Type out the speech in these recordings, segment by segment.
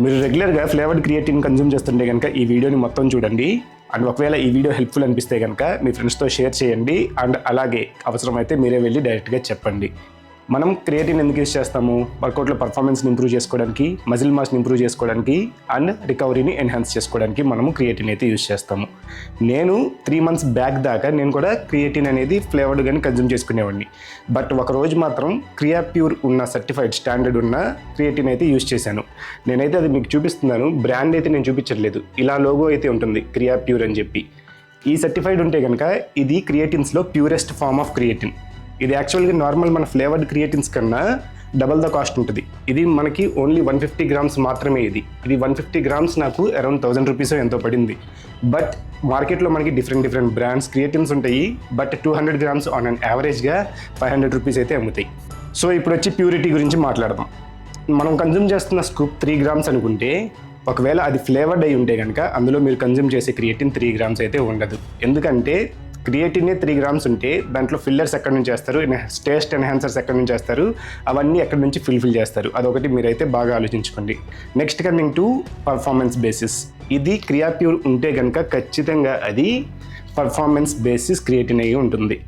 మీరు రెగ్యులర్గా flavoured creatine consume చేస్తుంటే కనుక ఈ వీడియోని మొత్తం చూడండి. అండ్ ఒకవేళ ఈ వీడియో హెల్ప్ఫుల్ అనిపిస్తే కనుక మీ ఫ్రెండ్స్తో షేర్ చేయండి. అండ్ అలాగే అవసరమైతే మీరే వెళ్ళి డైరెక్ట్గా చెప్పండి. మనం క్రియేటిన్ ఎందుకు యూస్ చేస్తాము? వర్కౌట్లో పర్ఫార్మెన్స్ని ఇంప్రూవ్ చేసుకోవడానికి, మజిల్ మాస్ని ఇంప్రూవ్ చేసుకోవడానికి అండ్ రికవరీని ఎన్హాన్స్ చేసుకోవడానికి మనము క్రియేటిన్ అయితే యూస్ చేస్తాము. నేను 3 months బ్యాక్ దాకా నేను కూడా క్రియేటిన్ అనేది ఫ్లేవర్డ్ కానీ కన్జ్యూమ్ చేసుకునేవాడిని. బట్ ఒకరోజు మాత్రం క్రియా ప్యూర్ ఉన్న సర్టిఫైడ్ స్టాండర్డ్ ఉన్న క్రియేటిన్ అయితే యూస్ చేశాను. నేనైతే అది మీకు చూపిస్తున్నాను. బ్రాండ్ అయితే నేను చూపించట్లేదు. ఇలా లోగో అయితే ఉంటుంది క్రియా ప్యూర్ అని చెప్పి. ఈ సర్టిఫైడ్ ఉంటే కనుక ఇది క్రియేటిన్స్లో ప్యూరెస్ట్ ఫార్మ్ ఆఫ్ క్రియేటిన్. ఇది యాక్చువల్గా నార్మల్ మన ఫ్లేవర్డ్ క్రియేటిన్స్ కన్నా డబల్ ద కాస్ట్ ఉంటుంది. ఇది మనకి ఓన్లీ 150 grams మాత్రమే. ఇది 150 grams నాకు అరౌండ్ 1000 rupees ఎంతో పడింది. బట్ మార్కెట్లో మనకి డిఫరెంట్ బ్రాండ్స్ క్రియేటిన్స్ ఉంటాయి. బట్ 200 grams ఆన్ అన్ యావరేజ్గా 500 rupees అయితే అమ్ముతాయి. సో ఇప్పుడు వచ్చి ప్యూరిటీ గురించి మాట్లాడదాం. మనం కన్జ్యూమ్ చేస్తున్న స్కూప్ 3 grams అనుకుంటే, ఒకవేళ అది ఫ్లేవర్డ్ అయి ఉంటే కనుక అందులో మీరు కన్జ్యూమ్ చేసే క్రియేటిన్ 3 grams అయితే ఉండదు. ఎందుకంటే క్రియేటినే 3 grams ఉంటే దాంట్లో ఫిల్లర్స్ ఎక్కడి నుంచి చేస్తారు, టేస్ట్ ఎన్హాన్సర్స్ ఎక్కడి నుంచి చేస్తారు, అవన్నీ ఎక్కడి నుంచి ఫిల్ఫిల్ చేస్తారు, అదొకటి మీరైతే బాగా ఆలోచించుకోండి. Next coming to performance basis. ఇది క్రియా ప్యూర్ ఉంటే కనుక ఖచ్చితంగా అది పర్ఫార్మెన్స్ బేసిస్ క్రియేటిన్ అయ్యి ఉంటుంది.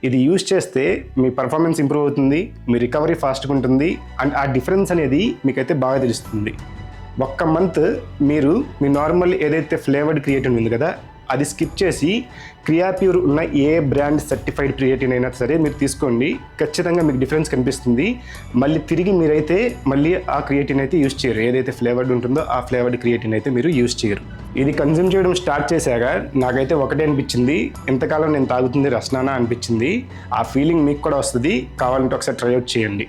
ఇది యూజ్ చేస్తే మీ పర్ఫార్మెన్స్ ఇంప్రూవ్ అవుతుంది, మీ రికవరీ ఫాస్ట్గా ఉంటుంది. అండ్ ఆ డిఫరెన్స్ అనేది మీకైతే బాగా తెలుస్తుంది. ఒక్క మంత్ మీరు మీ నార్మల్ ఏదైతే ఫ్లేవర్డ్ క్రియేటిన్ ఉంది కదా, అది స్కిప్ చేసి క్రియా ప్యూర్ ఉన్న ఏ బ్రాండ్ సర్టిఫైడ్ క్రియేటిన్ అయినా సరే మీరు తీసుకోండి. ఖచ్చితంగా మీకు డిఫరెన్స్ కనిపిస్తుంది. మళ్ళీ తిరిగి మీరైతే మళ్ళీ ఆ క్రియేటిన్ అయితే యూజ్ చేయరు. ఏదైతే ఫ్లేవర్డ్ ఉంటుందో ఆ ఫ్లేవర్డ్ క్రియేటిన్ అయితే మీరు యూజ్ చేయరు. ఇది కన్జ్యూమ్ చేయడం స్టార్ట్ చేశాక నాకైతే ఒకటే అనిపించింది, ఎంతకాలం నేను తాగుతుంది రస్నానా అనిపించింది. ఆ ఫీలింగ్ మీకు కూడా వస్తుంది. కావాలంటే ఒకసారి ట్రై అవుట్ చేయండి.